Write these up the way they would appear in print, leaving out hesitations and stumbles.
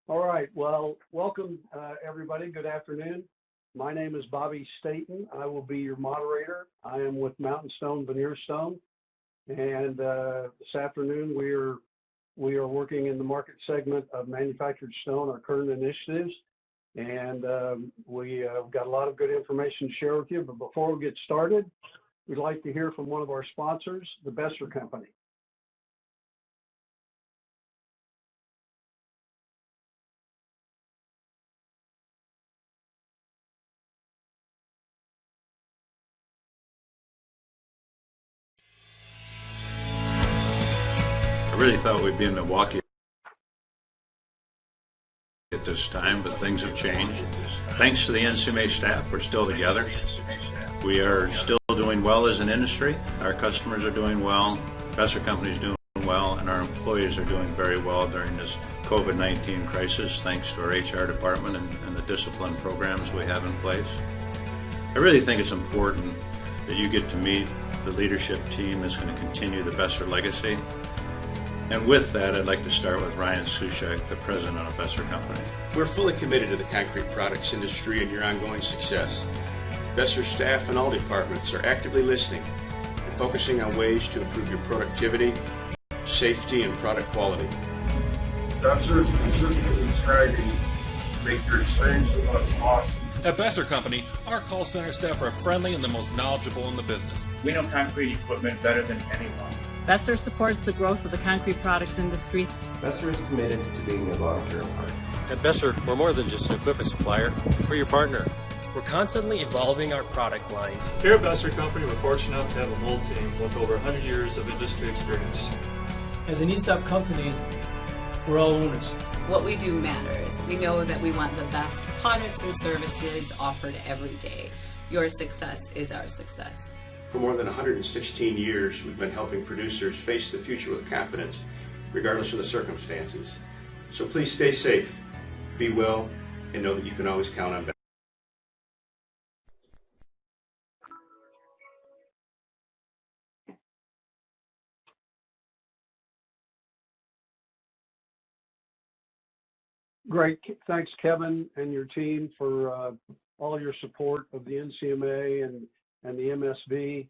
All right. Well, welcome everybody. Good afternoon. My name is Bobby Staten. I will be your moderator. I am with Mountain Stone Veneer Stone, and this afternoon we are working in the market segment of manufactured stone, our current initiatives, and we've got a lot of good information to share with you. But before we get started, we'd like to hear from one of our sponsors, the Besser Company. I really thought we'd be in Milwaukee at this time, but things have changed. Thanks to the NCMA staff, we're still together. We are still doing well as an industry. Our customers are doing well, Besser Company is doing well, and our employees are doing very well during this COVID-19 crisis, thanks to our HR department and the discipline programs we have in place. I really think it's important that you get to meet the leadership team that's going to continue the Besser legacy. And with that, I'd like to start with Ryan Sushak, the president of Besser Company. We're fully committed to the concrete products industry and your ongoing success. Besser staff and all departments are actively listening and focusing on ways to improve your productivity, safety, and product quality. Besser is consistently striving to make your experience with us awesome. At Besser Company, our call center staff are friendly and the most knowledgeable in the business. We know concrete equipment better than anyone. Besser supports the growth of the concrete products industry. Besser is committed to being a long-term partner. At Besser, we're more than just an equipment supplier. We're your partner. We're constantly evolving our product line. Here at Besser Company, we're fortunate enough to have a mold team with over 100 years of industry experience. As an ESOP company, we're all owners. What we do matters. We know that we want the best products and services offered every day. Your success is our success. For more than 116 years, we've been helping producers face the future with confidence, regardless of the circumstances. So please stay safe, be well, and know that you can always count on Besser. Great. Thanks, Kevin and your team, for all your support of the NCMA and the MSV.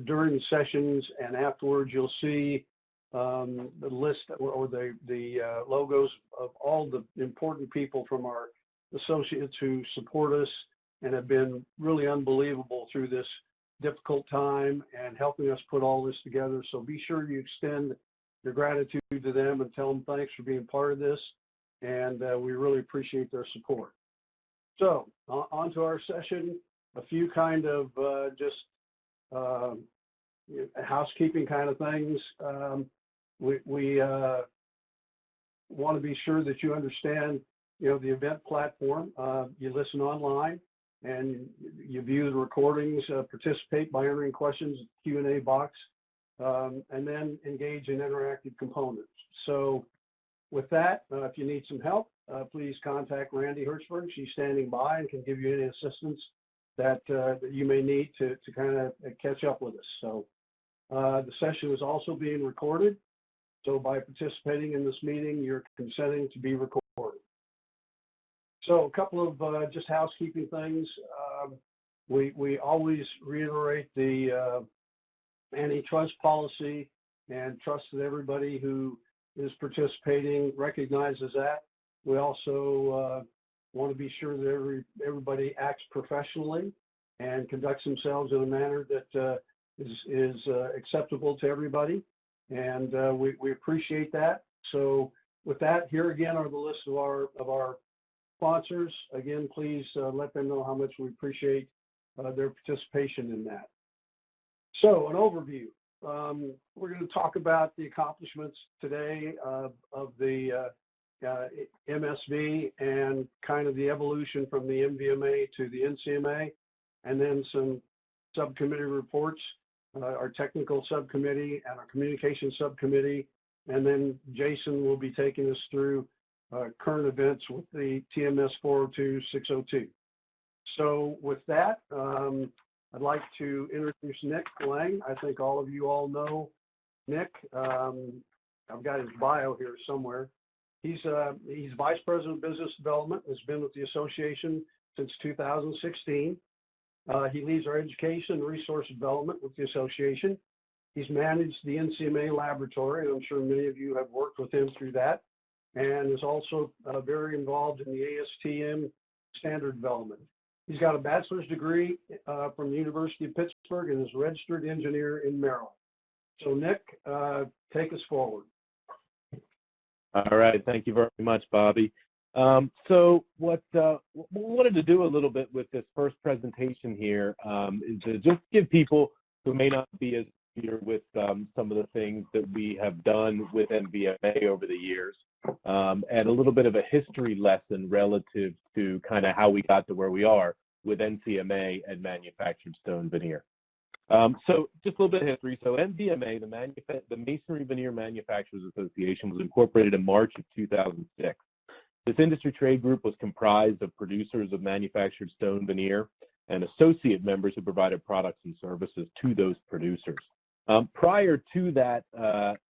During the sessions and afterwards, you'll see the list or the logos of all the important people from our associates who support us and have been really unbelievable through this difficult time and helping us put all this together. So be sure you extend your gratitude to them and tell them thanks for being part of this. And we really appreciate their support. So on to our session. A few kind of just housekeeping kind of things. We want to be sure that you understand, the event platform. You listen online and you view the recordings, participate by entering questions in the Q&A box, and then engage in interactive components. So with that, if you need some help, please contact Randy Hertzberg. She's standing by and can give you any assistance that you may need to kind of catch up with us. So the session is also being recorded. So by participating in this meeting, you're consenting to be recorded. So a couple of just housekeeping things. We always reiterate the antitrust policy and trust that everybody who is participating recognizes that. We also want to be sure that everybody acts professionally and conducts themselves in a manner that is acceptable to everybody, and we appreciate that. So with that, here again are the list of our sponsors. Again, please let them know how much we appreciate their participation in that. So an overview. We're going to talk about the accomplishments today of the MSV and kind of the evolution from the MVMA to the NCMA, and then some subcommittee reports, our technical subcommittee and our communication subcommittee, and then Jason will be taking us through current events with the TMS 402-602. So with that, I'd like to introduce Nick Lang. I think all of you all know Nick. I've got his bio here somewhere. He's Vice President of Business Development, has been with the association since 2016. He leads our education and resource development with the association. He's managed the NCMA laboratory, and I'm sure many of you have worked with him through that, and is also very involved in the ASTM standard development. He's got a bachelor's degree from the University of Pittsburgh and is a registered engineer in Maryland. So Nick, take us forward. All right, thank you very much, Bobby. So what we wanted to do a little bit with this first presentation here is to just give people who may not be as familiar with some of the things that we have done with NVMA over the years, and a little bit of a history lesson relative to kind of how we got to where we are with NCMA and manufactured stone veneer. So just a little bit of history. So NVMA, the Masonry Veneer Manufacturers Association, was incorporated in March of 2006. This industry trade group was comprised of producers of manufactured stone veneer and associate members who provided products and services to those producers. Prior to that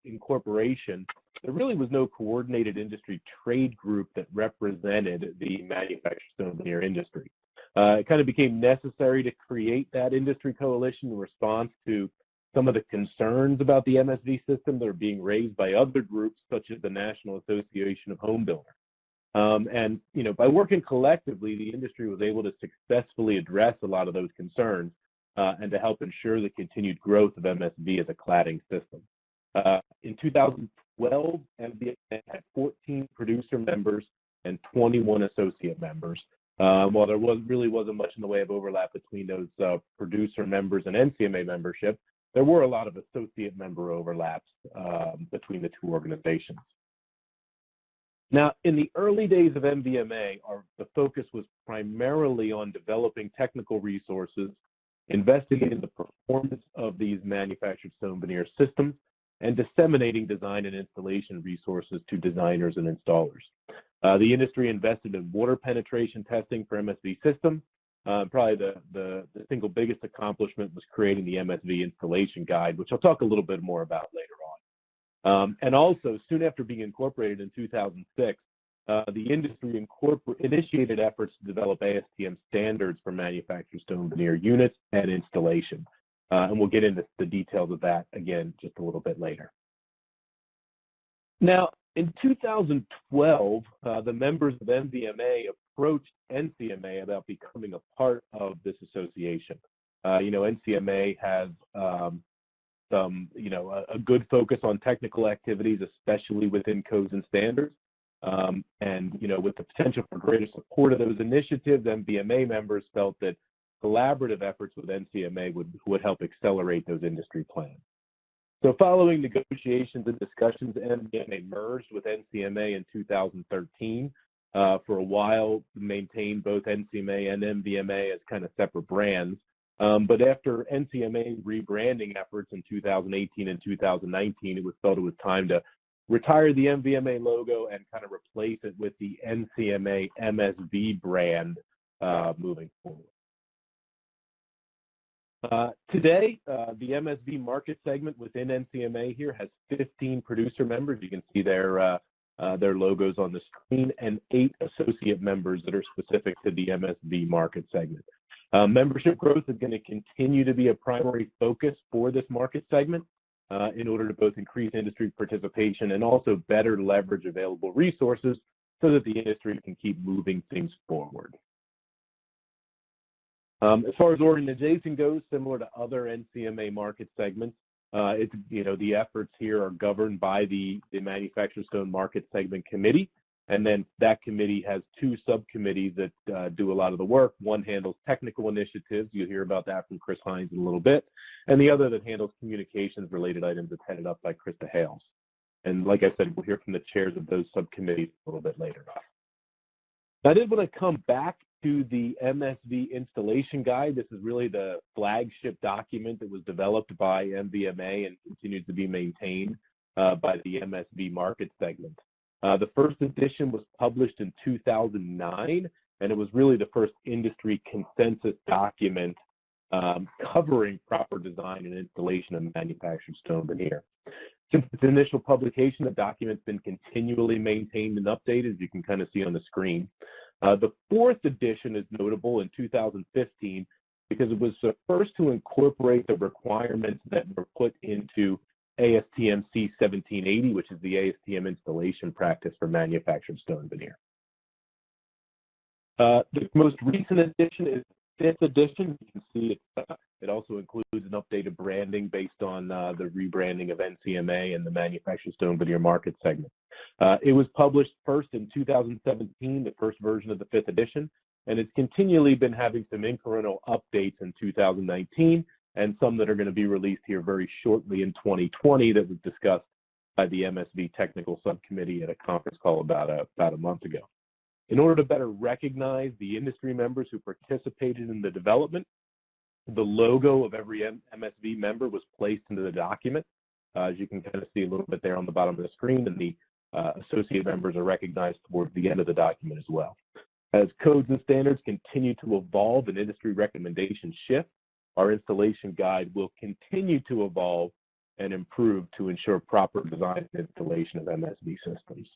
incorporation, there really was no coordinated industry trade group that represented the manufactured stone veneer industry. It kind of became necessary to create that industry coalition in response to some of the concerns about the MSV system that are being raised by other groups, such as the National Association of Home Builders. And, you know, by working collectively, the industry was able to successfully address a lot of those concerns and to help ensure the continued growth of MSV as a cladding system. In 2012, MVMA had 14 producer members and 21 associate members. While there really wasn't much in the way of overlap between those producer members and NCMA membership, there were a lot of associate member overlaps between the two organizations. Now, in the early days of MVMA, the focus was primarily on developing technical resources, investigating the performance of these manufactured stone veneer systems, and disseminating design and installation resources to designers and installers. The industry invested in water penetration testing for MSV systems. Probably the single biggest accomplishment was creating the MSV installation guide, which I'll talk a little bit more about later on. And also, soon after being incorporated in 2006, the industry initiated efforts to develop ASTM standards for manufactured stone veneer units and installation. And we'll get into the details of that again just a little bit later. Now, in 2012, the members of MVMA approached NCMA about becoming a part of this association. NCMA has a good focus on technical activities, especially within codes and standards. And with the potential for greater support of those initiatives, MVMA members felt that collaborative efforts with NCMA would help accelerate those industry plans. So following negotiations and discussions, MVMA merged with NCMA in 2013. For a while, maintained both NCMA and MVMA as kind of separate brands. But after NCMA rebranding efforts in 2018 and 2019, it was felt it was time to retire the MVMA logo and kind of replace it with the NCMA MSV brand moving forward. Today, the MSV market segment within NCMA here has 15 producer members. You can see their logos on the screen, and 8 associate members that are specific to the MSV market segment. Membership growth is going to continue to be a primary focus for this market segment in order to both increase industry participation and also better leverage available resources so that the industry can keep moving things forward. As far as organization goes, similar to other NCMA market segments, the efforts here are governed by the Manufactured Stone Market Segment Committee, and then that committee has 2 subcommittees that do a lot of the work. One handles technical initiatives. You'll hear about that from Chris Hines in a little bit, and the other that handles communications-related items that's headed up by Krista Hales. And like I said, we'll hear from the chairs of those subcommittees a little bit later. I did want to come back to the MSV installation guide. This is really the flagship document that was developed by MVMA and continues to be maintained by the MSV market segment. The first edition was published in 2009, and it was really the first industry consensus document covering proper design and installation of manufactured stone veneer. Since its initial publication, the document's been continually maintained and updated, as you can kind of see on the screen. The fourth edition is notable in 2015 because it was the first to incorporate the requirements that were put into ASTM C1780, which is the ASTM installation practice for manufactured stone veneer. The most recent edition is the fifth edition. You can see it also includes an updated branding based on the rebranding of NCMA and the manufactured stone veneer market segment. It was published first in 2017, the first version of the fifth edition, and it's continually been having some incremental updates in 2019 and some that are going to be released here very shortly in 2020 that was discussed by the MSV Technical Subcommittee at a conference call about a month ago. In order to better recognize the industry members who participated in the development, the logo of every MSV member was placed into the document. As you can kind of see a little bit there on the bottom of the screen, and the associate members are recognized towards the end of the document as well. As codes and standards continue to evolve and industry recommendations shift, our installation guide will continue to evolve and improve to ensure proper design and installation of MSV systems.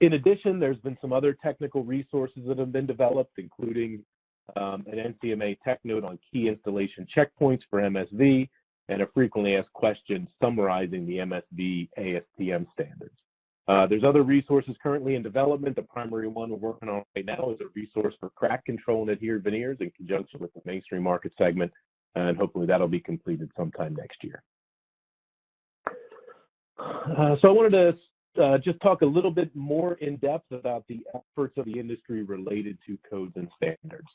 In addition, there's been some other technical resources that have been developed, including an NCMA tech note on key installation checkpoints for MSV and a frequently asked question summarizing the MSV ASTM standards. There's other resources currently in development. The primary one we're working on right now is a resource for crack control and adhered veneers in conjunction with the mainstream market segment, and hopefully that'll be completed sometime next year. So I wanted to just talk a little bit more in depth about the efforts of the industry related to codes and standards.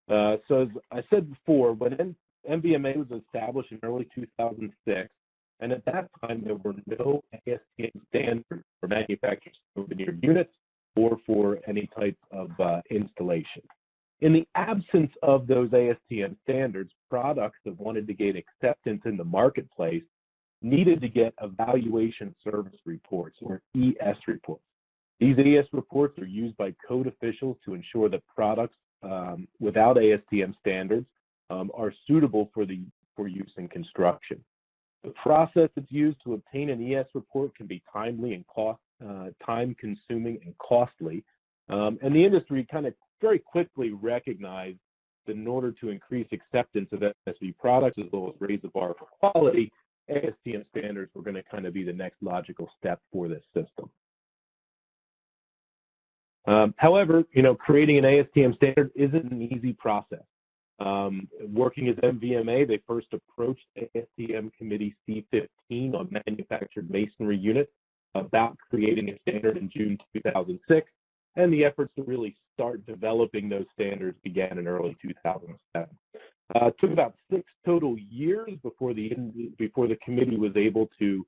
So as I said before, when MVMA was established in early 2006, and at that time there were no ASTM standards for manufactured stone veneer units or for any type of installation. In the absence of those ASTM standards, products that wanted to gain acceptance in the marketplace needed to get evaluation service reports, or ES reports. These ES reports are used by code officials to ensure that products without ASTM standards are suitable for use in construction. The process that's used to obtain an ES report can be timely and time-consuming and costly, and the industry kind of very quickly recognized that in order to increase acceptance of MSV products as well as raise the bar for quality, ASTM standards were going to kind of be the next logical step for this system. However, creating an ASTM standard isn't an easy process. Working as MVMA, they first approached ASTM Committee C15 on manufactured masonry units about creating a standard in June 2006, and the efforts to really start developing those standards began in early 2007. It took about 6 total years before the committee was able to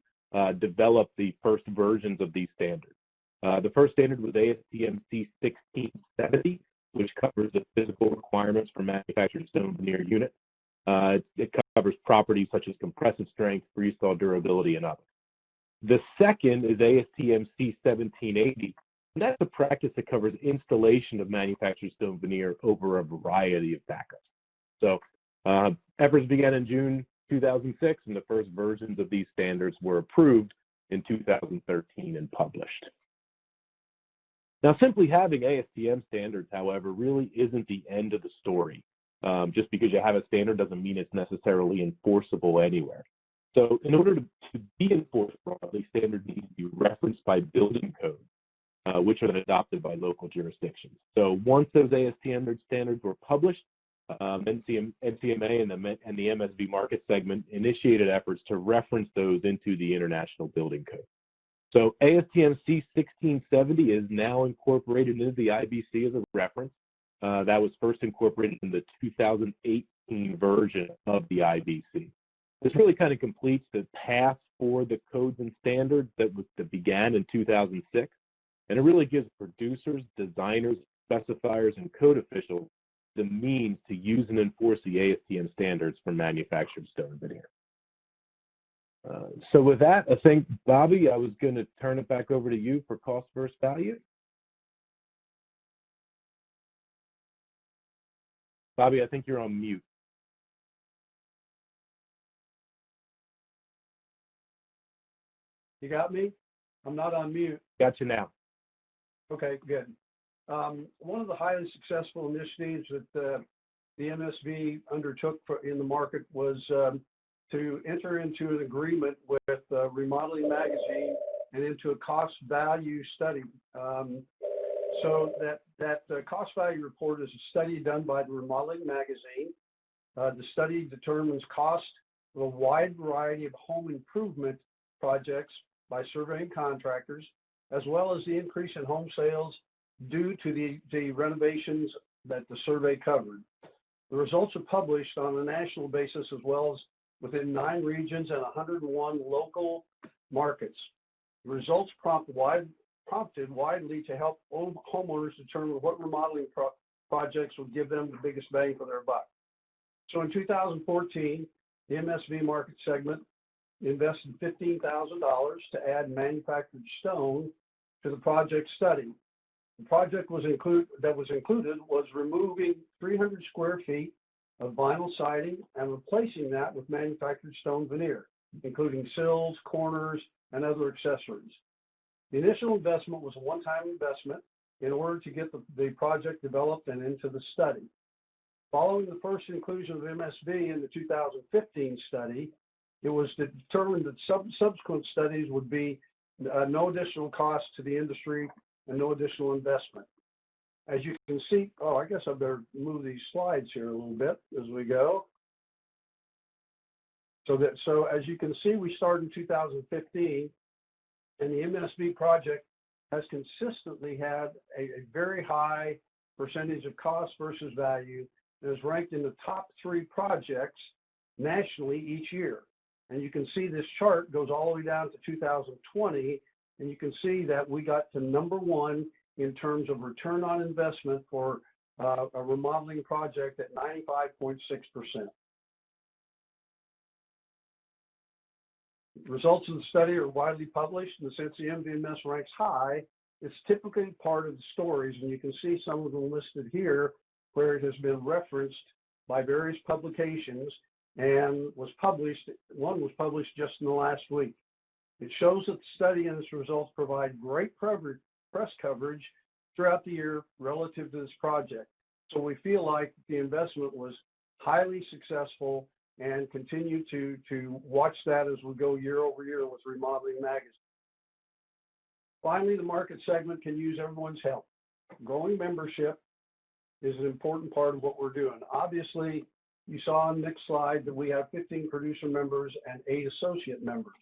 develop the first versions of these standards. The first standard was ASTM C1670, which covers the physical requirements for manufactured stone veneer units. It covers properties such as compressive strength, freeze-thaw durability, and others. The second is ASTM C1780, and that's a practice that covers installation of manufactured stone veneer over a variety of backups. So efforts began in June 2006, and the first versions of these standards were approved in 2013 and published. Now, simply having ASTM standards, however, really isn't the end of the story. Just because you have a standard doesn't mean it's necessarily enforceable anywhere. So in order to be enforced broadly, standards need to be referenced by building codes, which are then adopted by local jurisdictions. So once those ASTM standards were published, NCMA and the MSV market segment initiated efforts to reference those into the International Building Code. So ASTM C1670 is now incorporated into the IBC as a reference. That was first incorporated in the 2018 version of the IBC. This really kind of completes the path for the codes and standards that began in 2006, and it really gives producers, designers, specifiers, and code officials the means to use and enforce the ASTM standards for manufactured stone veneer. So with that, I think, Bobby, I was going to turn it back over to you for cost versus value. Bobby, I think you're on mute. You got me? I'm not on mute. Got you now. Okay, good. One of the highly successful initiatives that the MSB undertook in the market was to enter into an agreement with Remodeling Magazine and into a cost-value study. So that cost value report is a study done by the Remodeling Magazine. The study determines cost of a wide variety of home improvement projects by surveying contractors, as well as the increase in home sales due to the renovations that the survey covered. The results are published on a national basis as well as within 9 regions and 101 local markets. The results prompted widely to help homeowners determine what remodeling projects would give them the biggest bang for their buck. So in 2014, the MSB market segment invested $15,000 to add manufactured stone to the project study. The project was included was removing 300 square feet of vinyl siding and replacing that with manufactured stone veneer, including sills, corners, and other accessories. The initial investment was a one-time investment in order to get the project developed and into the study. Following the first inclusion of MSB in the 2015 study, it was determined that subsequent studies would be no additional cost to the industry and no additional investment. As you can see, I guess I better move these slides here a little bit as we go. So as you can see, we started in 2015, and the MSB project has consistently had a very high percentage of cost versus value and is ranked in the top 3 projects nationally each year. And you can see this chart goes all the way down to 2020, and you can see that we got to number 1 in terms of return on investment for a remodeling project at 95.6%. Results of the study are widely published, and since the MVMS ranks high, it's typically part of the stories, and you can see some of them listed here where it has been referenced by various publications and one was published just in the last week. It shows that the study and its results provide great press coverage throughout the year relative to this project. So we feel like the investment was highly successful and continue to watch that as we go year over year with Remodeling Magazine. Finally, the market segment can use everyone's help. Growing membership is an important part of what we're doing. Obviously, you saw on Nick's slide that we have 15 producer members and 8 associate members.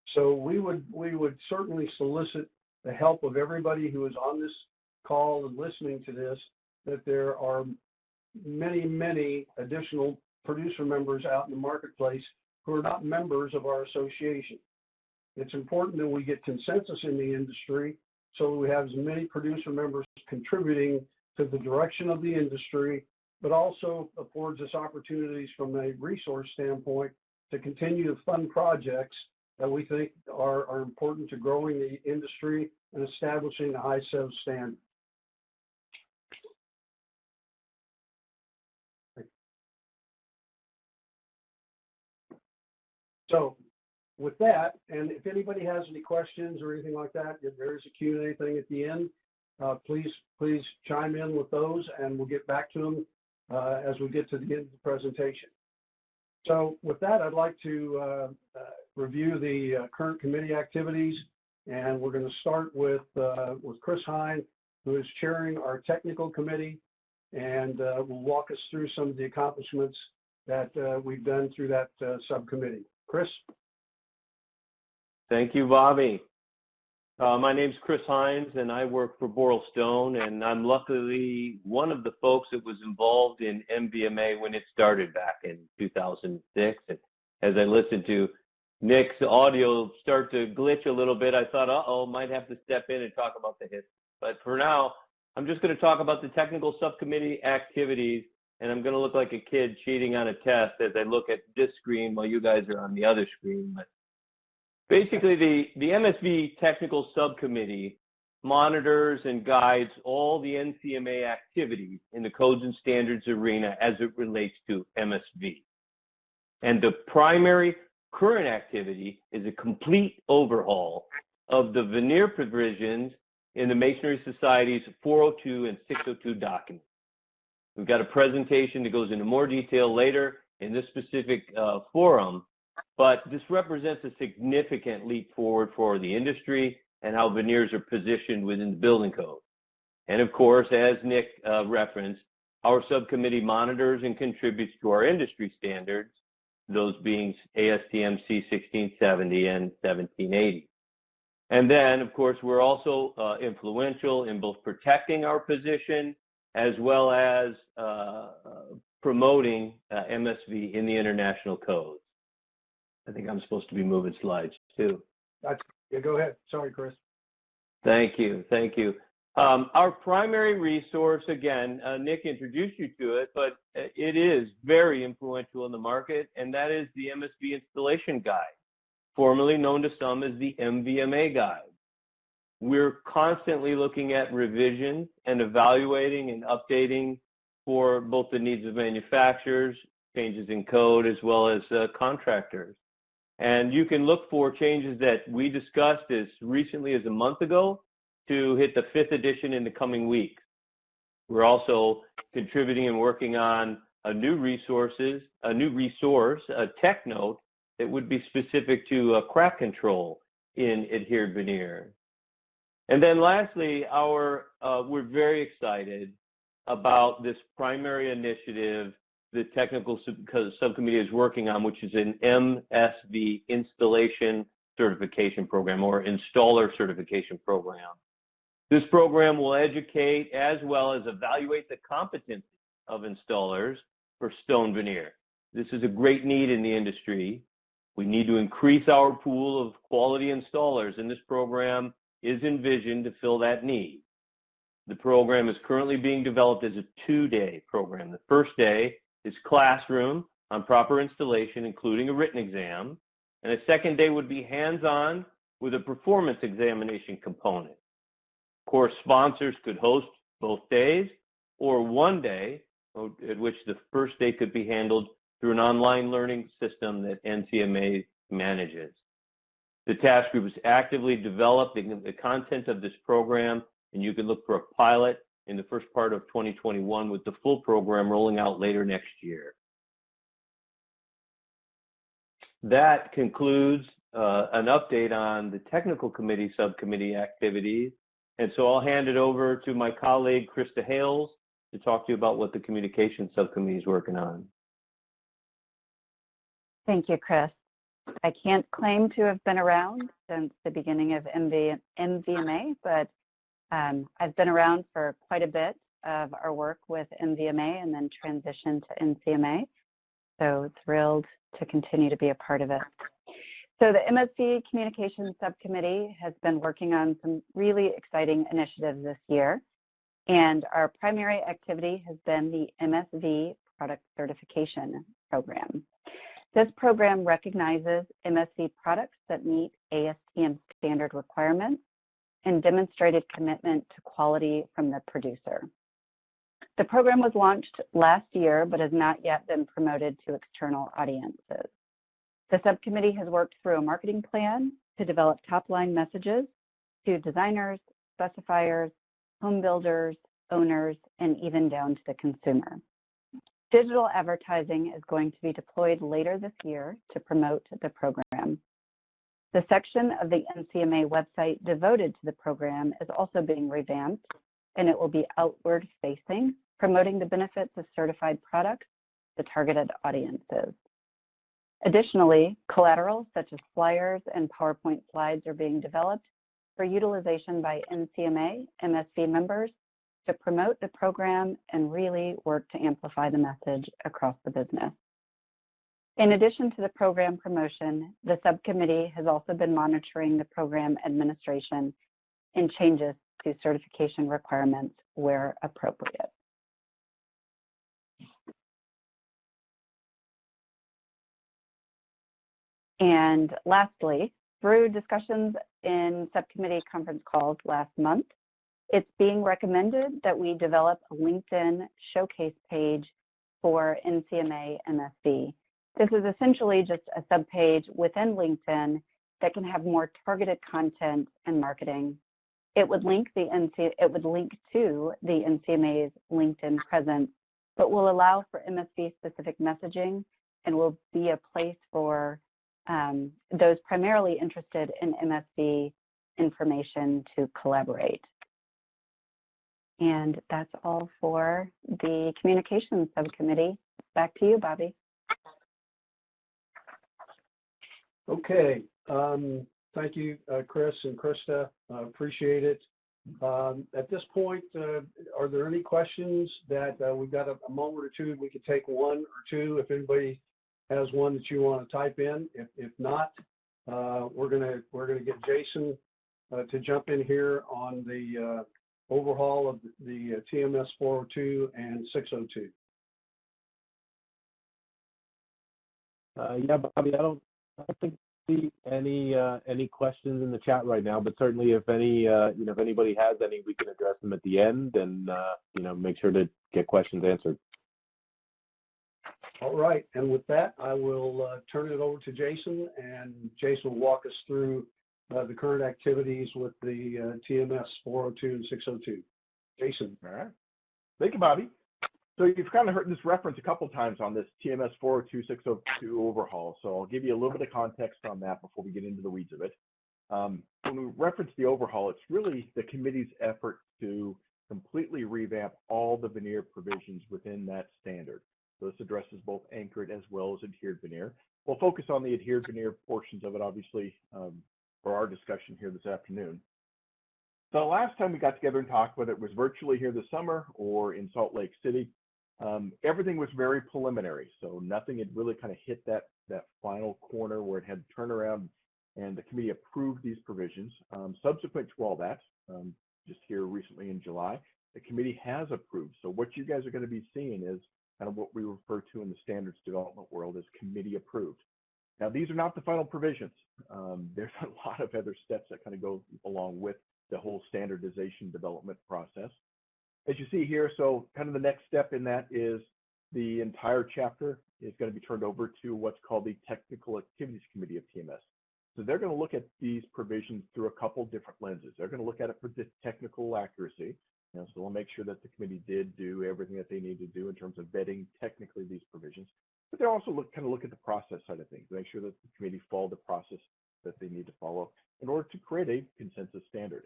So we would certainly solicit the help of everybody who is on this call and listening to this, that there are many, many additional producer members out in the marketplace who are not members of our association. It's important that we get consensus in the industry so we have as many producer members contributing to the direction of the industry, but also affords us opportunities from a resource standpoint to continue to fund projects that we think are important to growing the industry and establishing a high set of standards. So with that, and if anybody has any questions or anything like that, if there's a Q&A thing at the end, please chime in with those, and we'll get back to them as we get to the end of the presentation. So with that, I'd like to review the current committee activities, and we're going to start with Chris Hine, who is chairing our technical committee, and will walk us through some of the accomplishments that we've done through that subcommittee. Chris? Thank you, Bobby. My name's Chris Hines, and I work for Boral Stone, and I'm luckily one of the folks that was involved in MVMA when it started back in 2006. And as I listened to Nick's audio start to glitch a little bit, I thought, might have to step in and talk about the history. But for now, I'm just going to talk about the technical subcommittee activities, and I'm going to look like a kid cheating on a test as I look at this screen while you guys are on the other screen. But basically, the MSB Technical Subcommittee monitors and guides all the NCMA activities in the codes and standards arena as it relates to MSB. And the primary current activity is a complete overhaul of the veneer provisions in the Masonry Society's 402 and 602 documents. We've got a presentation that goes into more detail later in this specific forum, but this represents a significant leap forward for the industry and how veneers are positioned within the building code. And of course, as Nick referenced, our subcommittee monitors and contributes to our industry standards, those being ASTM C1670 and 1780. And then, of course, we're also influential in both protecting our position as well as promoting MSV in the international codes. I think I'm supposed to be moving slides too. Yeah, go ahead. Sorry, Chris. Thank you. Thank you. Our primary resource, again, Nick introduced you to it, but it is very influential in the market, and that is the MSV Installation Guide, formerly known to some as the MVMA Guide. We're constantly looking at revisions and evaluating and updating for both the needs of manufacturers, changes in code, as well as contractors. And you can look for changes that we discussed as recently as a month ago to hit the 5th edition in the coming weeks. We're also contributing and working on a new resource, a tech note that would be specific to crack control in adhered veneer. And then lastly, we're very excited about this primary initiative the technical subcommittee is working on, which is an MSV installation certification program or installer certification program. This program will educate as well as evaluate the competency of installers for stone veneer. This is a great need in the industry. We need to increase our pool of quality installers, and this program is envisioned to fill that need. The program is currently being developed as a 2-day program. The first day is classroom on proper installation, including a written exam, and a second day would be hands-on with a performance examination component. Of course, sponsors could host both days or one day, at which the first day could be handled through an online learning system that NCMA manages. The task group is actively developing the content of this program, and you can look for a pilot in the first part of 2021 with the full program rolling out later next year. That concludes an update on the technical committee subcommittee activities. And so I'll hand it over to my colleague, Krista Hales, to talk to you about what the communication subcommittee is working on. Thank you, Chris. I can't claim to have been around since the beginning of MVMA, but I've been around for quite a bit of our work with MVMA and then transitioned to NCMA. So thrilled to continue to be a part of it. So the MSV Communications Subcommittee has been working on some really exciting initiatives this year. And our primary activity has been the MSV Product Certification Program. This program recognizes MSV products that meet ASTM standard requirements and demonstrated commitment to quality from the producer. The program was launched last year, but has not yet been promoted to external audiences. The subcommittee has worked through a marketing plan to develop top-line messages to designers, specifiers, home builders, owners, and even down to the consumer. Digital advertising is going to be deployed later this year to promote the program. The section of the NCMA website devoted to the program is also being revamped, and it will be outward-facing, promoting the benefits of certified products to targeted audiences. Additionally, collateral such as flyers and PowerPoint slides are being developed for utilization by NCMA MSV members to promote the program and really work to amplify the message across the business. In addition to the program promotion, the subcommittee has also been monitoring the program administration and changes to certification requirements where appropriate. And lastly, through discussions in subcommittee conference calls last month, it's being recommended that we develop a LinkedIn showcase page for NCMA MSV. This is essentially just a subpage within LinkedIn that can have more targeted content and marketing. It would link to the NCMA's LinkedIn presence, but will allow for MSV-specific messaging and will be a place for those primarily interested in MSV information to collaborate. And that's all for the Communications Subcommittee. Back to you, Bobby. Okay. Thank you, Chris and Krista. Appreciate it. At this point, are there any questions that we've got a moment or two? We could take one or two if anybody has one that you want to type in. If not, we're gonna get Jason to jump in here on the overhaul of the TMS 402 and 602. Yeah, Bobby, I don't think see any questions in the chat right now, but certainly if any if anybody has any, we can address them at the end and make sure to get questions answered. All right, and with that, I will turn it over to Jason, and Jason will walk us through the current activities with the TMS 402 and 602. Jason. All right. Thank you, Bobby. So you've kind of heard this reference a couple times on this TMS 402, 602 overhaul. So I'll give you a little bit of context on that before we get into the weeds of it. When we reference the overhaul, it's really the committee's effort to completely revamp all the veneer provisions within that standard. So this addresses both anchored as well as adhered veneer. We'll focus on the adhered veneer portions of it, obviously, for our discussion here this afternoon. So the last time we got together and talked, whether it was virtually here this summer or in Salt Lake City, everything was very preliminary. So nothing had really kind of hit that final corner where it had to turn around, and the committee approved these provisions. Subsequent to all that, just here recently in July, the committee has approved. So what you guys are going to be seeing is kind of what we refer to in the standards development world as committee approved. Now, these are not the final provisions. There's a lot of other steps that kind of go along with the whole standardization development process. As you see here, so kind of the next step in that is the entire chapter is going to be turned over to what's called the Technical Activities Committee of TMS. So they're going to look at these provisions through a couple different lenses. They're going to look at it for the technical accuracy. So we'll make sure that the committee did do everything that they need to do in terms of vetting technically these provisions. But they'll also look at the process side of things, make sure that the committee followed the process that they need to follow in order to create a consensus standard.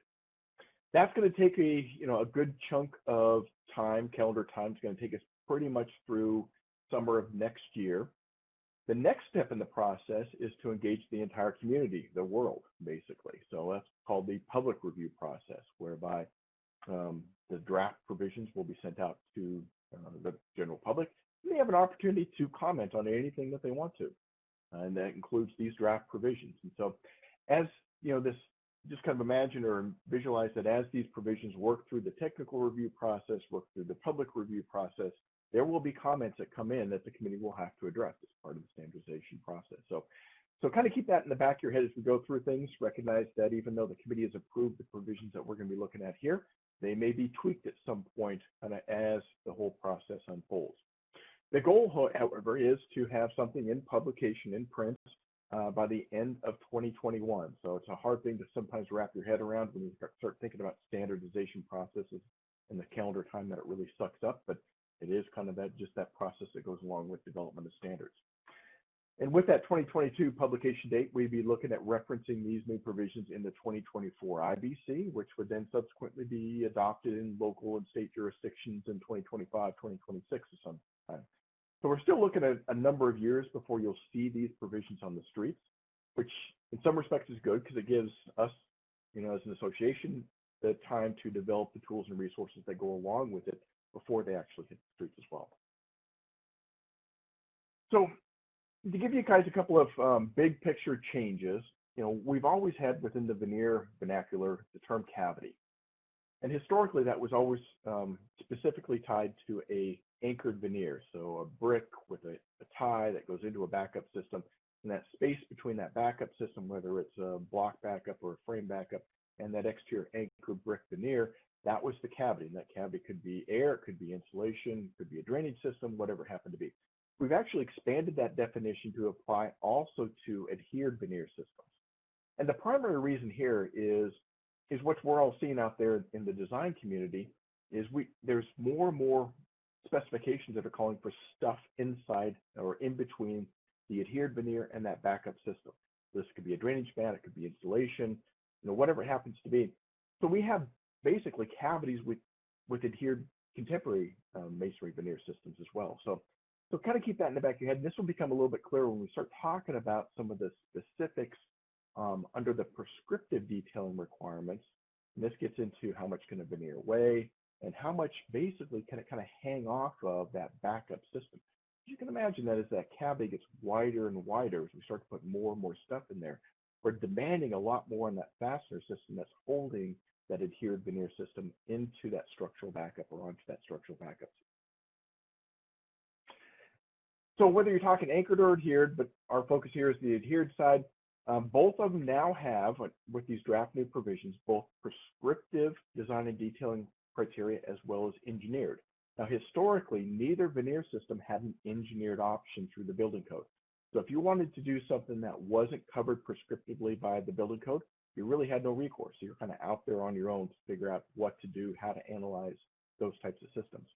That's going to take a good chunk of time, calendar time. It's going to take us pretty much through summer of next year. The next step in the process is to engage the entire community, the world, basically. So that's called the public review process, whereby the draft provisions will be sent out to the general public. And they have an opportunity to comment on anything that they want to, and that includes these draft provisions. And so, as this, just kind of imagine or visualize that as these provisions work through the technical review process, work through the public review process, there will be comments that come in that the committee will have to address as part of the standardization process. So kind of keep that in the back of your head as we go through things. Recognize that even though the committee has approved the provisions that we're going to be looking at here, they may be tweaked at some point kind of as the whole process unfolds. The goal, however, is to have something in publication, in print, by the end of 2021. So it's a hard thing to sometimes wrap your head around when you start thinking about standardization processes and the calendar time that it really sucks up, but it is kind of that process that goes along with development of standards. And with that 2022 publication date, we'd be looking at referencing these new provisions in the 2024 IBC, which would then subsequently be adopted in local and state jurisdictions in 2025, 2026 or sometime. So we're still looking at a number of years before you'll see these provisions on the streets, which in some respects is good because it gives us, as an association, the time to develop the tools and resources that go along with it before they actually hit the streets as well. So to give you guys a couple of big picture changes, we've always had within the veneer vernacular the term cavity. And historically that was always specifically tied to a anchored veneer, so a brick with a tie that goes into a backup system, and that space between that backup system, whether it's a block backup or a frame backup, and that exterior anchored brick veneer, that was the cavity. And that cavity could be air, it could be insulation, it could be a drainage system, whatever it happened to be. we've actually expanded that definition to apply also to adhered veneer systems. And the primary reason here is what we're all seeing out there in the design community is there's more and more specifications that are calling for stuff inside or in between the adhered veneer and that backup system. This could be a drainage mat, it could be insulation, whatever it happens to be. So we have basically cavities with adhered contemporary masonry veneer systems as well. So kind of keep that in the back of your head. And this will become a little bit clearer when we start talking about some of the specifics under the prescriptive detailing requirements. And this gets into how much can a veneer weigh and how much basically can it kind of hang off of that backup system. You can imagine that as that cavity gets wider and wider, as we start to put more and more stuff in there, we're demanding a lot more on that fastener system that's holding that adhered veneer system into that structural backup or onto that structural backup. So whether you're talking anchored or adhered, but our focus here is the adhered side, both of them now have, with these draft new provisions, both prescriptive design and detailing criteria as well as engineered. Now, historically, neither veneer system had an engineered option through the building code. So if you wanted to do something that wasn't covered prescriptively by the building code, you really had no recourse. So you're kind of out there on your own to figure out what to do, how to analyze those types of systems.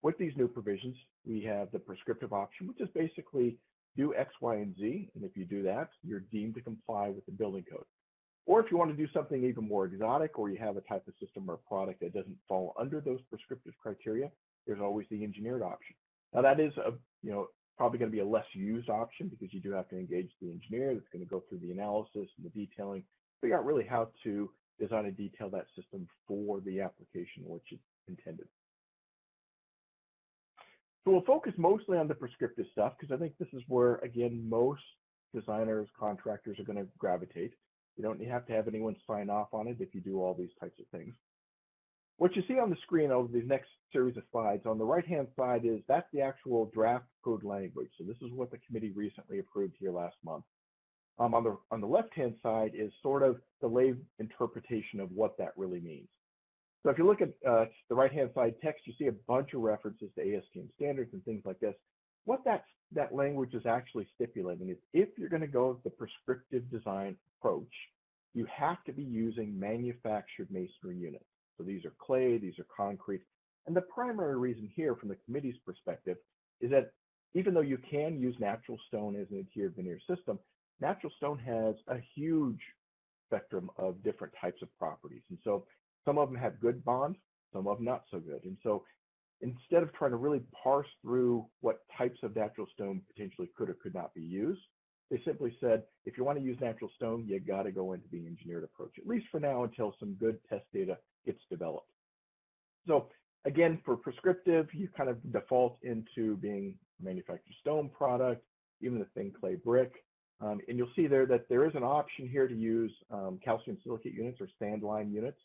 With these new provisions, we have the prescriptive option, which is basically do X, Y, and Z. And if you do that, you're deemed to comply with the building code. Or if you want to do something even more exotic, or you have a type of system or product that doesn't fall under those prescriptive criteria, there's always the engineered option. Now that is probably going to be a less used option because you do have to engage the engineer that's going to go through the analysis and the detailing, figure out really how to design and detail that system for the application which it's intended. So we'll focus mostly on the prescriptive stuff because I think this is where, again, most designers, contractors are going to gravitate. You don't have to have anyone sign off on it if you do all these types of things. What you see on the screen over these next series of slides, on the right-hand side that's the actual draft code language. So this is what the committee recently approved here last month. On the left-hand side is sort of the lay interpretation of what that really means. So if you look at the right-hand side text, you see a bunch of references to ASTM standards and things like this. What that language is actually stipulating is if you're going to go with the prescriptive design approach, you have to be using manufactured masonry units. So these are clay, these are concrete. And the primary reason here from the committee's perspective is that even though you can use natural stone as an adhered veneer system, natural stone has a huge spectrum of different types of properties. And so some of them have good bond, some of them not so good. And so instead of trying to really parse through what types of natural stone potentially could or could not be used, they simply said, if you want to use natural stone, you got to go into the engineered approach, at least for now until some good test data gets developed. So again, for prescriptive, you kind of default into being manufactured stone product, even the thin clay brick. And you'll see there that there is an option here to use calcium silicate units or sand line units,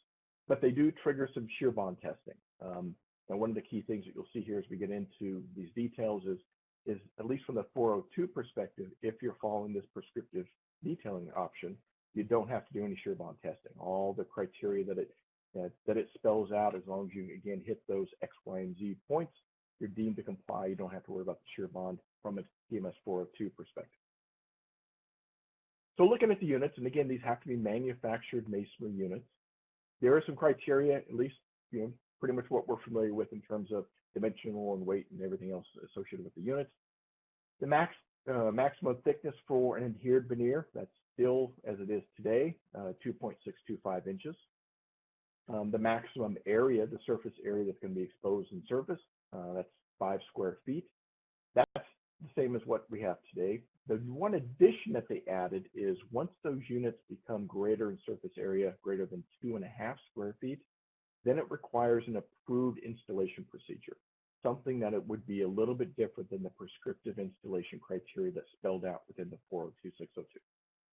but they do trigger some shear bond testing. And one of the key things that you'll see here as we get into these details is at least from the 402 perspective, if you're following this prescriptive detailing option, you don't have to do any shear bond testing. All the criteria that it spells out, as long as you, again, hit those X, Y, and Z points, you're deemed to comply. You don't have to worry about the shear bond from a TMS 402 perspective. So looking at the units, and again, these have to be manufactured masonry units. There are some criteria, at least, pretty much what we're familiar with in terms of dimensional and weight and everything else associated with the units. The maximum thickness for an adhered veneer, that's still, as it is today, 2.625 inches. The maximum area, the surface area that's going to be exposed in surface, that's 5 square feet. That's the same as what we have today. The one addition that they added is once those units become greater in surface area, greater than 2.5 square feet, then it requires an approved installation procedure, something that it would be a little bit different than the prescriptive installation criteria that's spelled out within the 402-602.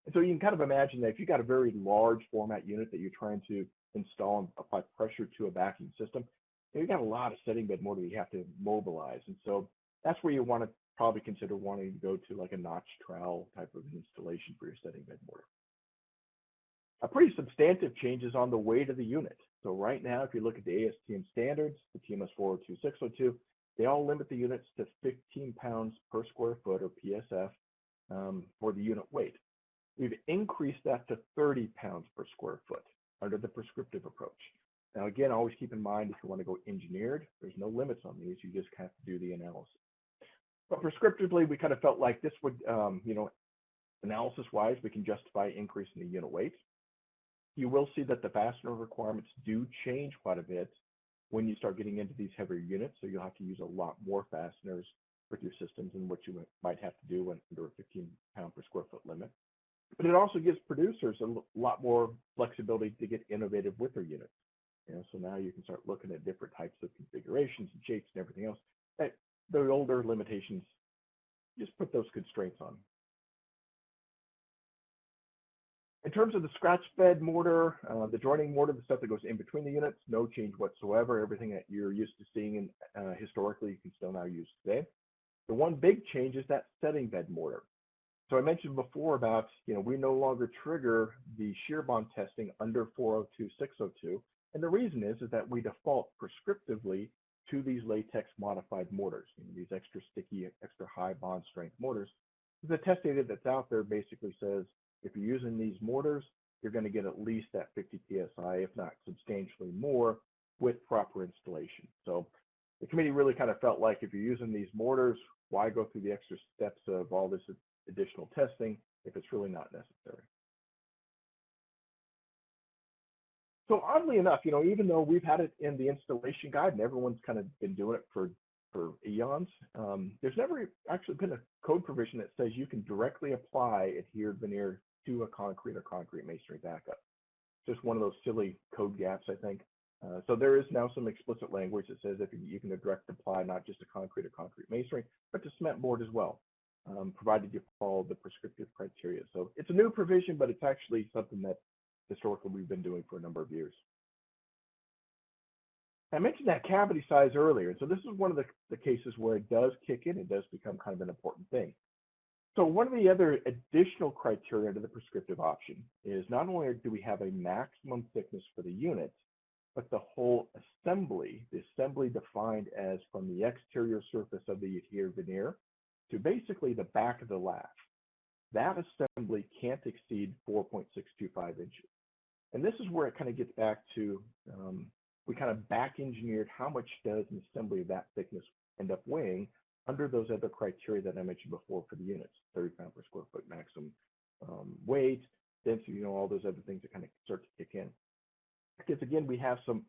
And so you can kind of imagine that if you've got a very large format unit that you're trying to install and apply pressure to a backing system, you've got a lot of setting bed mortar you have to mobilize. And so that's where you want to probably consider wanting to go to like a notch trowel type of installation for your setting bed mortar. A pretty substantive changes on the weight of the unit. So right now, if you look at the ASTM standards, the TMS 402-602, they all limit the units to 15 pounds per square foot, or PSF, for the unit weight. We've increased that to 30 pounds per square foot under the prescriptive approach. Now, again, always keep in mind if you want to go engineered, there's no limits on these. You just have to do the analysis. But prescriptively, we kind of felt like this would, analysis-wise, we can justify increasing the unit weight. You will see that the fastener requirements do change quite a bit when you start getting into these heavier units, so you'll have to use a lot more fasteners with your systems than what you might have to do when under a 15 pound per square foot limit. But it also gives producers a lot more flexibility to get innovative with their units. So now you can start looking at different types of configurations and shapes and everything else. That the older limitations just put those constraints on. In terms of the scratch bed mortar, the joining mortar, the stuff that goes in between the units, no change whatsoever. Everything that you're used to seeing in, historically, you can still now use today. The one big change is that setting bed mortar. So I mentioned before about, we no longer trigger the shear bond testing under 402-602. And the reason is that we default prescriptively to these latex modified mortars, these extra sticky, extra high bond strength mortars. The test data that's out there basically says if you're using these mortars, you're going to get at least that 50 PSI, if not substantially more, with proper installation. So the committee really kind of felt like if you're using these mortars, why go through the extra steps of all this additional testing if it's really not necessary? So oddly enough, even though we've had it in the installation guide and everyone's kind of been doing it for eons, there's never actually been a code provision that says you can directly apply adhered veneer to a concrete or concrete masonry backup. Just one of those silly code gaps, I think. So there is now some explicit language that says if you can direct apply not just to concrete or concrete masonry, but to cement board as well, provided you follow the prescriptive criteria. So it's a new provision, but it's actually something that historically we've been doing for a number of years. I mentioned that cavity size earlier, so this is one of the cases where it does kick in. It does become kind of an important thing. So one of the other additional criteria to the prescriptive option is not only do we have a maximum thickness for the unit, but the whole assembly, the assembly defined as from the exterior surface of the adhered veneer to basically the back of the lath. That assembly can't exceed 4.625 inches. And this is where it kind of gets back to, we kind of back engineered how much does an assembly of that thickness end up weighing under those other criteria that I mentioned before for the units, 30 pound per square foot maximum weight, density, all those other things that kind of start to kick in. Because again, we have some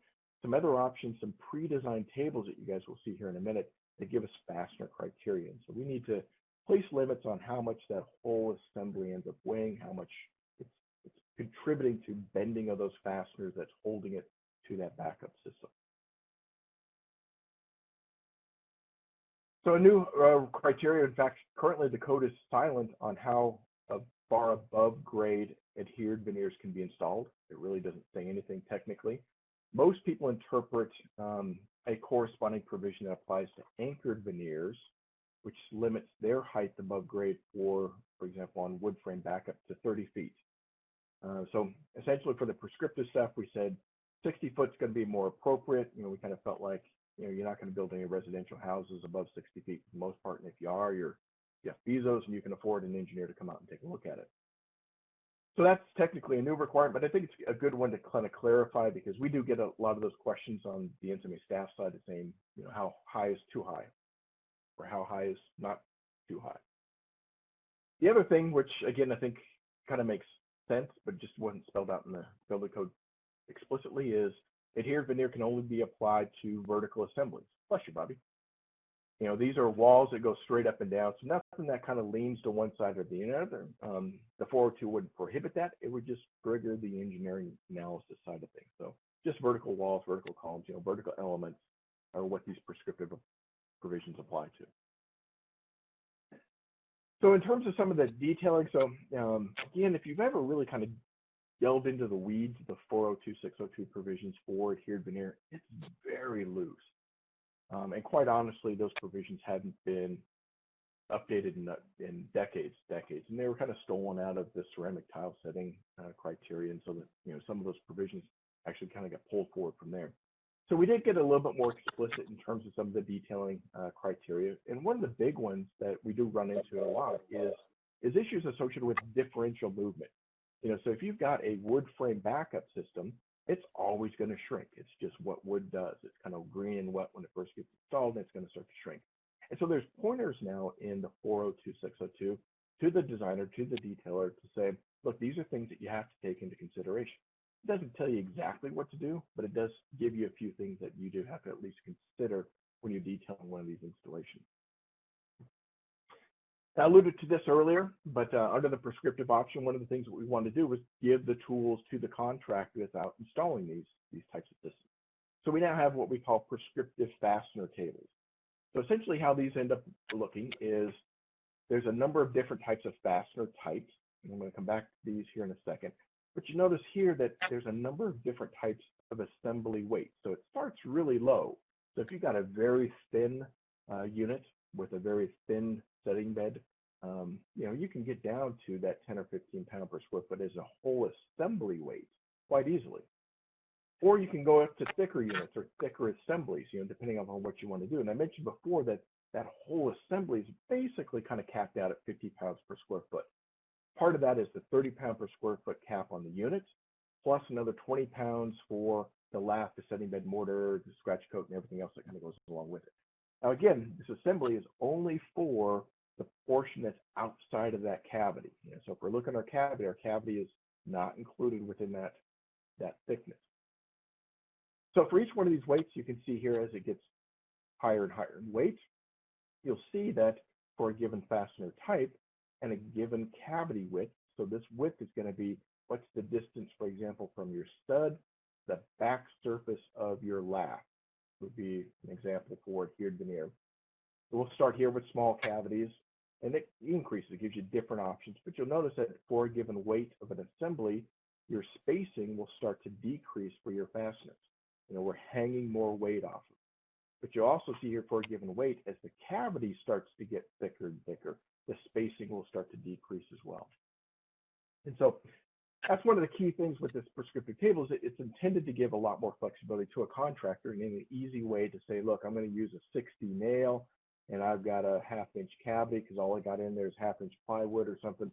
other options, some pre-designed tables that you guys will see here in a minute that give us fastener criteria. And so we need to place limits on how much that whole assembly ends up weighing, how much it's contributing to bending of those fasteners that's holding it to that backup system. So a new criteria, in fact, currently the code is silent on how far above grade adhered veneers can be installed. It really doesn't say anything technically. Most people interpret a corresponding provision that applies to anchored veneers, which limits their height above grade for example, on wood frame backup to 30 feet. So essentially for the prescriptive stuff, we said 60 foot is going to be more appropriate. We kind of felt like, you're not going to build any residential houses above 60 feet for the most part. And if you are, you have Bezos and you can afford an engineer to come out and take a look at it. So that's technically a new requirement, but I think it's a good one to kind of clarify because we do get a lot of those questions on the NCMA staff side of saying, how high is too high or how high is not too high. The other thing, which again, I think kind of makes sense, but just wasn't spelled out in the building code explicitly, is adhered veneer can only be applied to vertical assemblies. Bless you, Bobby. These are walls that go straight up and down, so nothing that kind of leans to one side or the other. The 402 wouldn't prohibit that. It would just trigger the engineering analysis side of things. So just vertical walls, vertical columns, vertical elements are what these prescriptive provisions apply to. So in terms of some of the detailing, so again, if you've ever really kind of delved into the weeds, the 402, 602 provisions for adhered veneer, it's very loose. And quite honestly, those provisions hadn't been updated in decades. And they were kind of stolen out of the ceramic tile setting criteria. And so that, some of those provisions actually kind of got pulled forward from there. So we did get a little bit more explicit in terms of some of the detailing criteria. And one of the big ones that we do run into a lot is issues associated with differential movement. So if you've got a wood frame backup system, it's always going to shrink. It's just what wood does. It's kind of green and wet when it first gets installed, and it's going to start to shrink. And so there's pointers now in the 402-602 to the designer, to the detailer, to say, look, these are things that you have to take into consideration. It doesn't tell you exactly what to do, but it does give you a few things that you do have to at least consider when you're detailing one of these installations. I alluded to this earlier, but under the prescriptive option, one of the things that we wanted to do was give the tools to the contractor without installing these types of systems. So we now have what we call prescriptive fastener tables. So essentially how these end up looking is there's a number of different types of fastener types, and I'm going to come back to these here in a second. But you notice here that there's a number of different types of assembly weights. So it starts really low. So if you've got a very thin unit with a very thin setting bed, you can get down to that 10 or 15 pound per square foot as a whole assembly weight quite easily. Or you can go up to thicker units or thicker assemblies, depending on what you want to do. And I mentioned before that that whole assembly is basically kind of capped out at 50 pounds per square foot. Part of that is the 30 pound per square foot cap on the unit, plus another 20 pounds for the lath, the setting bed mortar, the scratch coat, and everything else that kind of goes along with it. Now again, this assembly is only for the portion that's outside of that cavity. So if we're looking at our cavity is not included within that thickness. So for each one of these weights, you can see here as it gets higher and higher in weight, you'll see that for a given fastener type and a given cavity width, so this width is going to be what's the distance, for example, from your stud, the back surface of your lath would be an example for adhered veneer. So we'll start here with small cavities, and it increases, it gives you different options, but you'll notice that for a given weight of an assembly, your spacing will start to decrease for your fasteners. We're hanging more weight off of. But you also see here for a given weight, as the cavity starts to get thicker and thicker, the spacing will start to decrease as well. And so that's one of the key things with this prescriptive table is that it's intended to give a lot more flexibility to a contractor and in an easy way to say, look, I'm going to use a 60 nail and I've got a 1/2 inch cavity because all I got in there is 1/2 inch plywood or something,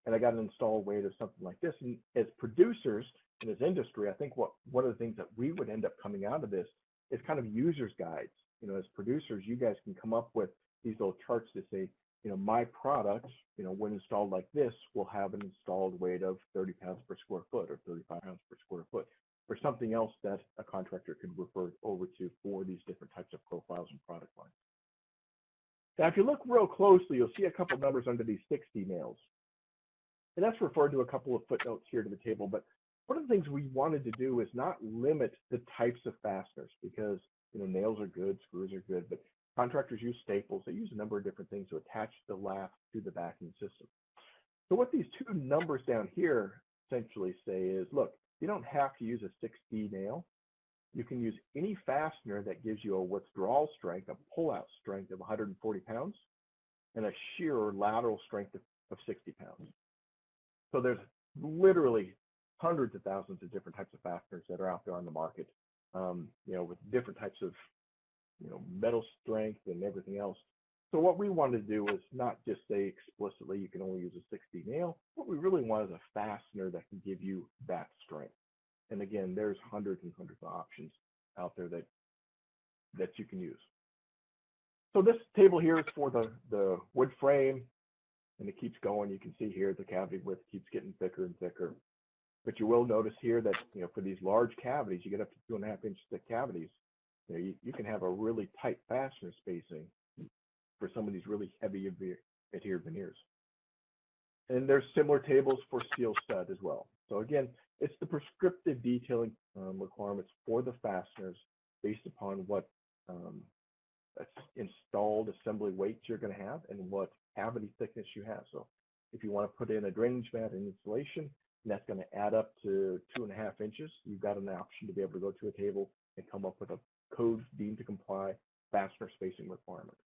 and I got an installed weight or something like this. And as producers in this industry, I think one of the things that we would end up coming out of this is kind of user's guides. As producers, you guys can come up with these little charts to say, my product, when installed like this, will have an installed weight of 30 pounds per square foot or 35 pounds per square foot, or something else that a contractor could refer over to for these different types of profiles and product lines. Now, if you look real closely, you'll see a couple numbers under these 60 nails. And that's referred to a couple of footnotes here to the table, but one of the things we wanted to do is not limit the types of fasteners because, nails are good, screws are good, but contractors use staples. They use a number of different things to attach the lath to the backing system. So what these two numbers down here essentially say is, look, you don't have to use a 6D nail. You can use any fastener that gives you a withdrawal strength, a pull-out strength of 140 pounds, and a shear or lateral strength of 60 pounds. So there's literally hundreds of thousands of different types of fasteners that are out there on the market, with different types of, metal strength and everything else. So what we wanted to do is not just say explicitly you can only use a 60 nail. What we really want is a fastener that can give you that strength. And again, there's hundreds and hundreds of options out there that you can use. So this table here is for the wood frame, and it keeps going. You can see here the cavity width keeps getting thicker and thicker. But you will notice here that, for these large cavities, you get up to 2.5 inch thick cavities. You can have a really tight fastener spacing for some of these really heavy adhered veneers. And there's similar tables for steel stud as well. So again, it's the prescriptive detailing requirements for the fasteners based upon what installed assembly weights you're going to have and what cavity thickness you have. So if you want to put in a drainage mat and insulation, and that's going to add up to 2.5 inches, you've got an option to be able to go to a table and come up with a code deemed to comply fastener spacing requirement.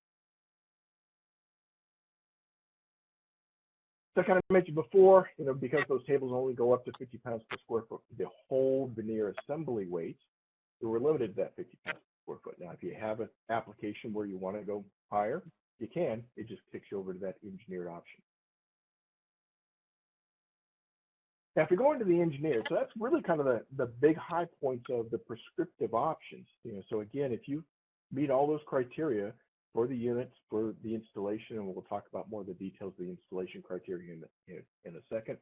So I kind of mentioned before, because those tables only go up to 50 pounds per square foot, the whole veneer assembly weight, So we're limited to that 50 pounds per square foot. Now, if you have an application where you want to go higher, you can. It just kicks you over to that engineered option. Now, if you're going to the engineered, so that's really kind of the big high points of the prescriptive options. So again, if you meet all those criteria for the units, for the installation, and we'll talk about more of the details of the installation criteria in a second,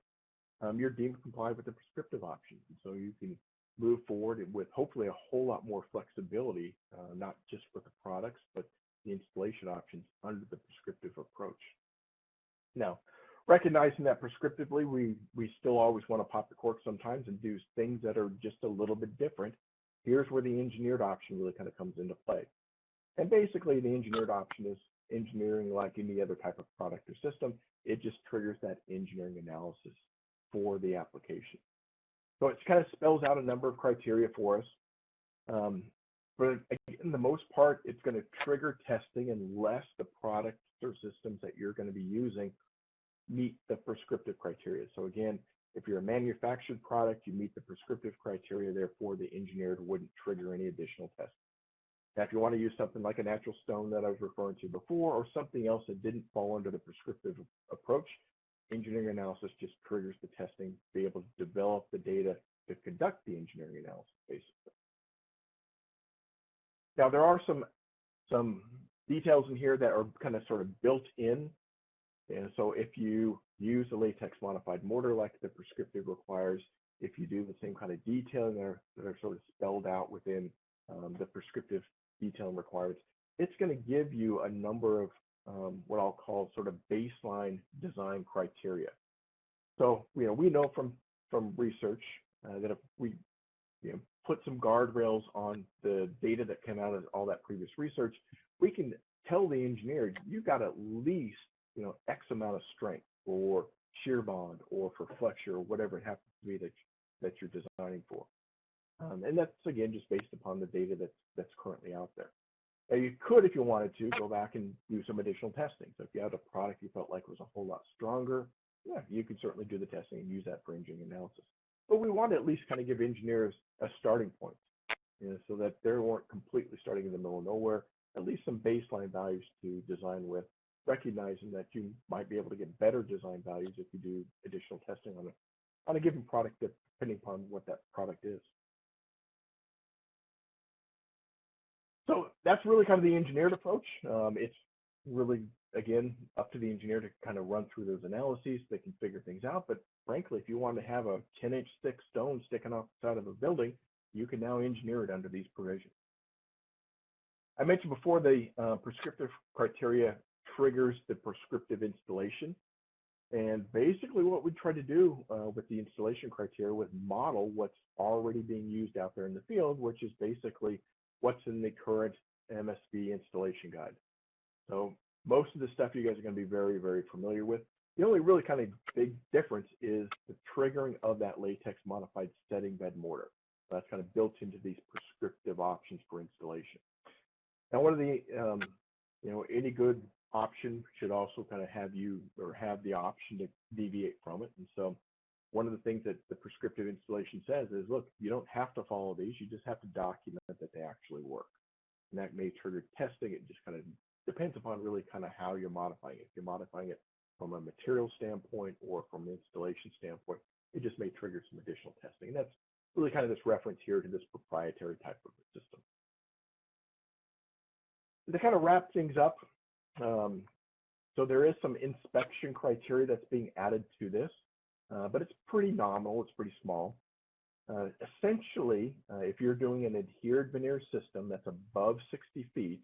you're deemed compliant with the prescriptive options. And so you can move forward with hopefully a whole lot more flexibility, not just with the products, but the installation options under the prescriptive approach. Now, recognizing that prescriptively, we still always want to pop the cork sometimes and do things that are just a little bit different. Here's where the engineered option really kind of comes into play. And basically, the engineered option is engineering like any other type of product or system. It just triggers that engineering analysis for the application. So it kind of spells out a number of criteria for us. But in the most part, it's going to trigger testing unless the products or systems that you're going to be using meet the prescriptive criteria. So again, if you're a manufactured product, you meet the prescriptive criteria, therefore the engineered wouldn't trigger any additional testing. Now, if you want to use something like a natural stone that I was referring to before, or something else that didn't fall under the prescriptive approach, engineering analysis just triggers the testing to be able to develop the data to conduct the engineering analysis, basically. Now, there are some details in here that are kind of sort of built in. And so if you use a latex modified mortar like the prescriptive requires, if you do the same kind of detailing that are sort of spelled out within the prescriptive detailing requirements, it's going to give you a number of what I'll call sort of baseline design criteria. So, we know from research that if we put some guardrails on the data that came out of all that previous research, we can tell the engineer, you've got at least X amount of strength or shear bond or for flexure or whatever it happens to be that you're designing for. And that's, again, just based upon the data that's currently out there. Now, you could, if you wanted to, go back and do some additional testing. So if you had a product you felt like was a whole lot stronger, yeah, you could certainly do the testing and use that for engineering analysis. But we want to at least kind of give engineers a starting point, so that they weren't completely starting in the middle of nowhere, at least some baseline values to design with, recognizing that you might be able to get better design values if you do additional testing on a given product, depending upon what that product is. So that's really kind of the engineered approach. It's really, again, up to the engineer to kind of run through those analyses. They can figure things out. But frankly, if you want to have a 10-inch thick stone sticking off the side of a building, you can now engineer it under these provisions. I mentioned before the prescriptive criteria triggers the prescriptive installation. And basically what we try to do with the installation criteria was model what's already being used out there in the field, which is basically what's in the current MSB installation guide. So most of the stuff you guys are going to be very, very familiar with. The only really kind of big difference is the triggering of that latex modified setting bed mortar. That's kind of built into these prescriptive options for installation. Now, one of the, any good option should also kind of have the option to deviate from it. And so one of the things that the prescriptive installation says is, look, you don't have to follow these. You just have to document that they actually work. And that may trigger testing. It just kind of depends upon really kind of how you're modifying it. If you're modifying it from a material standpoint or from an installation standpoint, it just may trigger some additional testing. And that's really kind of this reference here to this proprietary type of system. To kind of wrap things up, so there is some inspection criteria that's being added to this, but it's pretty nominal, it's pretty small. Essentially, if you're doing an adhered veneer system that's above 60 feet,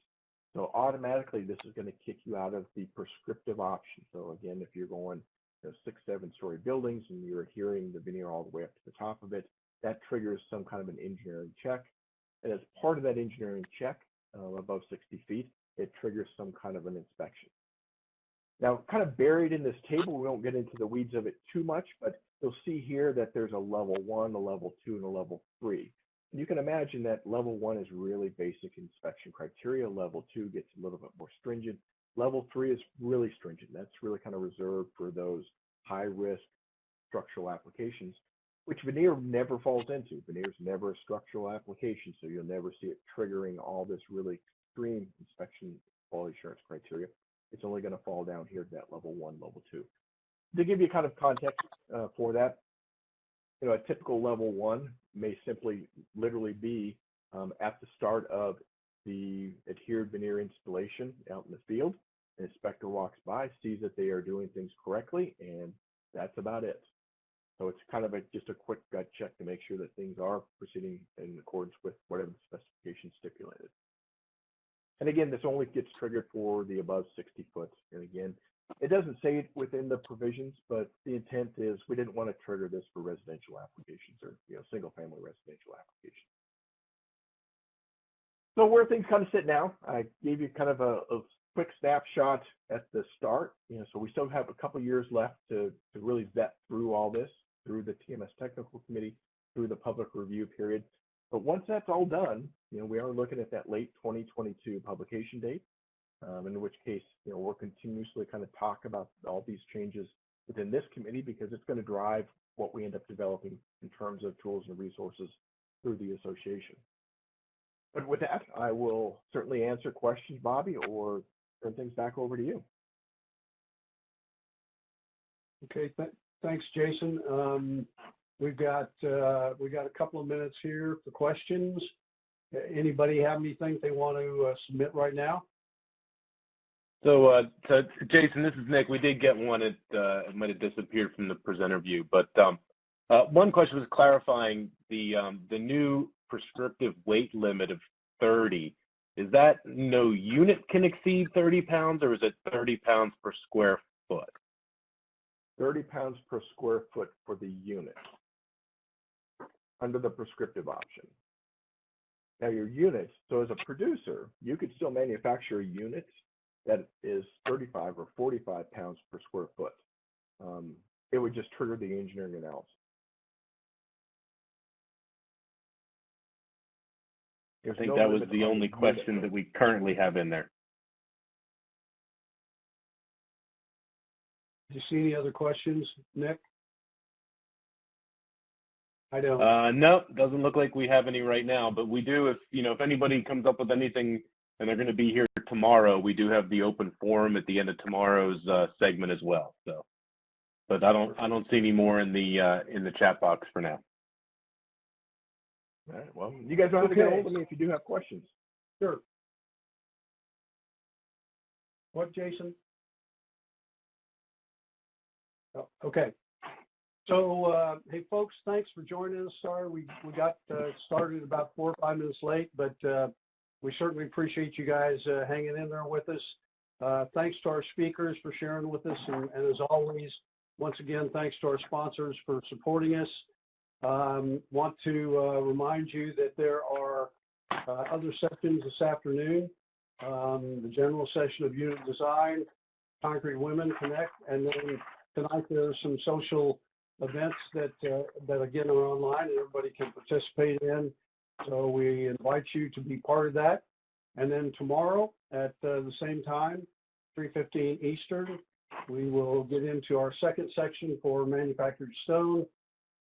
so automatically this is going to kick you out of the prescriptive option. So again, if you're going 6, 7-story buildings and you're adhering the veneer all the way up to the top of it, that triggers some kind of an engineering check. And as part of that engineering check, above 60 feet, it triggers some kind of an inspection. Now, kind of buried in this table, we won't get into the weeds of it too much, but you'll see here that there's a level 1, a level 2, and a level 3. And you can imagine that level 1 is really basic inspection criteria. Level 2 gets a little bit more stringent. Level 3 is really stringent. That's really kind of reserved for those high-risk structural applications. which veneer never falls into. Veneer is never a structural application, so you'll never see it triggering all this really extreme inspection quality assurance criteria. It's only going to fall down here to that level 1, level 2. To give you kind of context for that, a typical level 1 may simply literally be at the start of the adhered veneer installation out in the field. An inspector walks by, sees that they are doing things correctly, and that's about it. So it's kind of just a quick gut check to make sure that things are proceeding in accordance with whatever the specification stipulated. And again, this only gets triggered for the above 60 foot. And again, it doesn't say it within the provisions, but the intent is we didn't want to trigger this for residential applications or single family residential applications. So where things kind of sit now, I gave you kind of a quick snapshot at the start. So we still have a couple years left to really vet through all this, through the TMS Technical Committee, through the public review period. But once that's all done, we are looking at that late 2022 publication date, in which case, we'll continuously kind of talk about all these changes within this committee because it's going to drive what we end up developing in terms of tools and resources through the association. But with that, I will certainly answer questions, Bobby, or turn things back over to you. Okay, thanks, Jason. We've got a couple of minutes here for questions. Anybody have anything they want to submit right now? So, Jason, this is Nick. We did get one. It might have disappeared from the presenter view, but one question was clarifying the new prescriptive weight limit of 30. Is that no unit can exceed 30 pounds, or is it 30 pounds per square foot? 30 pounds per square foot for the unit under the prescriptive option. Now your units, so as a producer, you could still manufacture a unit that is 35 or 45 pounds per square foot. It would just trigger the engineering analysis. I think that was the only question that we currently have in there. Do you see any other questions, Nick? I don't. No, doesn't look like we have any right now, but we do if anybody comes up with anything and they're going to be here tomorrow, we do have the open forum at the end of tomorrow's segment as well. So, but I don't see any more in the chat box for now. All right, well, you guys know how to get hold of me if you do have questions. Sure. What, Jason? Oh, okay. So, hey, folks, thanks for joining us. Sorry we got started about 4 or 5 minutes late, but we certainly appreciate you guys hanging in there with us. Thanks to our speakers for sharing with us, and as always, once again, thanks to our sponsors for supporting us. Want to remind you that there are other sessions this afternoon, the general session of unit design, Concrete Women Connect, and then tonight there are some social events that again are online and everybody can participate in. So we invite you to be part of that. And then tomorrow at the same time, 3:15 Eastern, we will get into our second section for manufactured stone,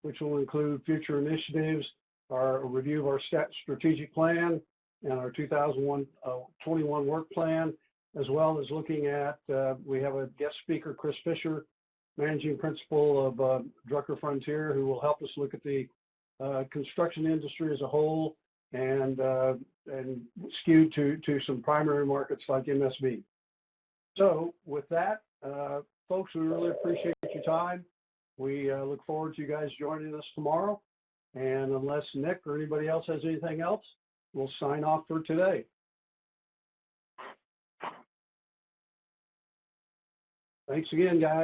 which will include future initiatives, our review of our strategic plan and our 2021 work plan, as well as looking at, we have a guest speaker, Chris Fisher, Managing Principal of Drucker Frontier, who will help us look at the construction industry as a whole and skewed to some primary markets like MSB. So with that, folks, we really appreciate your time. We look forward to you guys joining us tomorrow. And unless Nick or anybody else has anything else, we'll sign off for today. Thanks again, guys.